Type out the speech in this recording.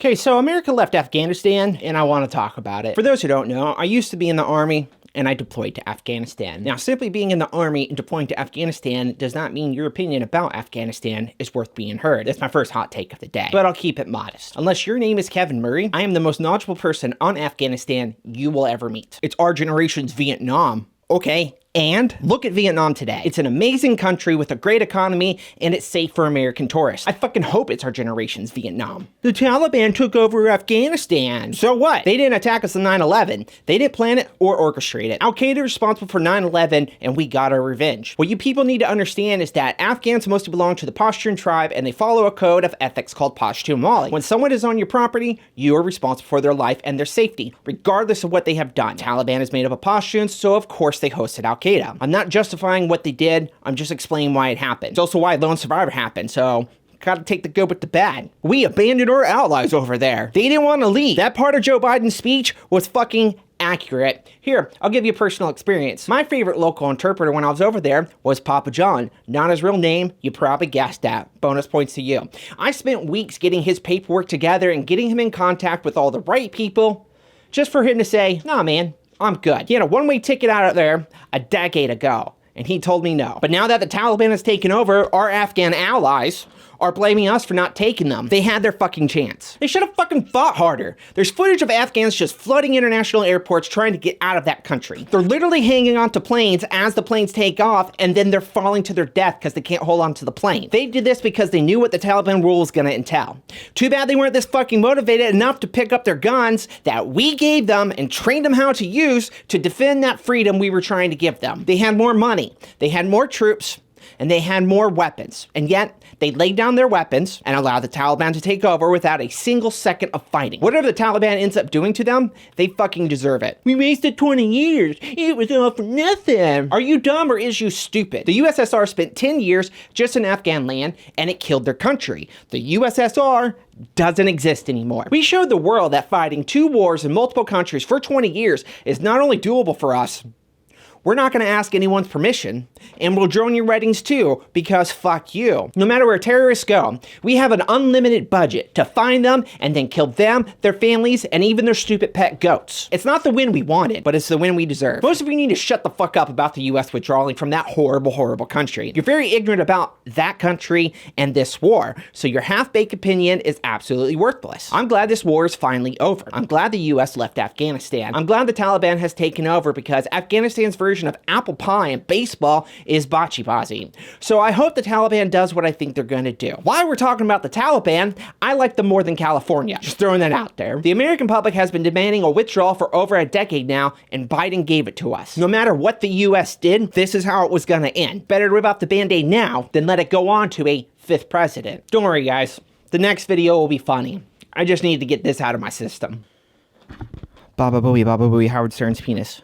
Okay, so America left Afghanistan, and I want to talk about it. For those who don't know, I used to be in the Army, and I deployed to Afghanistan. Now, simply being in the Army and deploying to Afghanistan does not mean your opinion about Afghanistan is worth being heard. That's my first hot take of the day, but I'll keep it modest. Unless your name is Kevin Murray, I am the most knowledgeable person on Afghanistan you will ever meet. It's our generation's Vietnam. Okay, and look at Vietnam today. It's an amazing country with a great economy, and it's safe for American tourists. I fucking hope it's our generation's Vietnam. The Taliban took over Afghanistan. So what? They didn't attack us on 9/11. They didn't plan it or orchestrate it. Al-Qaeda is responsible for 9/11, and we got our revenge. What you people need to understand is that Afghans mostly belong to the Pashtun tribe, and they follow a code of ethics called Pashtun Mali. When someone is on your property, you are responsible for their life and their safety, regardless of what they have done. Taliban is made up of Pashtuns, so of course they hosted Al-Qaeda. I'm not justifying what they did, I'm just explaining why it happened. It's also why Lone Survivor happened, so gotta take the good with the bad. We abandoned our allies over there. They didn't want to leave. That part of Joe Biden's speech was fucking accurate. Here, I'll give you a personal experience. My favorite local interpreter when I was over there was Papa John. Not his real name, you probably guessed that. Bonus points to you. I spent weeks getting his paperwork together and getting him in contact with all the right people, just for him to say, nah man, I'm good. He had a one-way ticket out of there a decade ago, and he told me no. But now that the Taliban has taken over, our Afghan allies are blaming us for not taking them. They had their fucking chance. They should have fucking fought harder. There's footage of Afghans just flooding international airports trying to get out of that country. They're literally hanging onto planes as the planes take off, and then they're falling to their death because they can't hold on to the plane. They did this because they knew what the Taliban rule was gonna entail. Too bad they weren't this fucking motivated enough to pick up their guns that we gave them and trained them how to use to defend that freedom we were trying to give them. They had more money, they had more troops, and they had more weapons, and yet they laid down their weapons and allowed the Taliban to take over without a single second of fighting. Whatever the Taliban ends up doing to them, they fucking deserve it. We wasted 20 years. It was all for nothing. Are you dumb or is you stupid? The USSR spent 10 years just in Afghan land, and it killed their country. The USSR doesn't exist anymore. We showed the world that fighting 2 wars in multiple countries for 20 years is not only doable for us, we're not going to ask anyone's permission, and we'll drone your weddings too, because fuck you. No matter where terrorists go, we have an unlimited budget to find them and then kill them, their families, and even their stupid pet goats. It's not the win we wanted, but it's the win we deserve. Most of you need to shut the fuck up about the US withdrawing from that horrible, horrible country. You're very ignorant about that country and this war, so your half-baked opinion is absolutely worthless. I'm glad this war is finally over. I'm glad the US left Afghanistan. I'm glad the Taliban has taken over because Afghanistan's version of apple pie and baseball is bocce-bozzy. So I hope the Taliban does what I think they're going to do. While we're talking about the Taliban, I like them more than California. Just throwing that out there. The American public has been demanding a withdrawal for over a decade now, and Biden gave it to us. No matter what the US did, this is how it was going to end. Better to rip off the band-aid now than let it go on to a 5th president. Don't worry guys, the next video will be funny. I just need to get this out of my system. Baba Booey, Howard Stern's penis.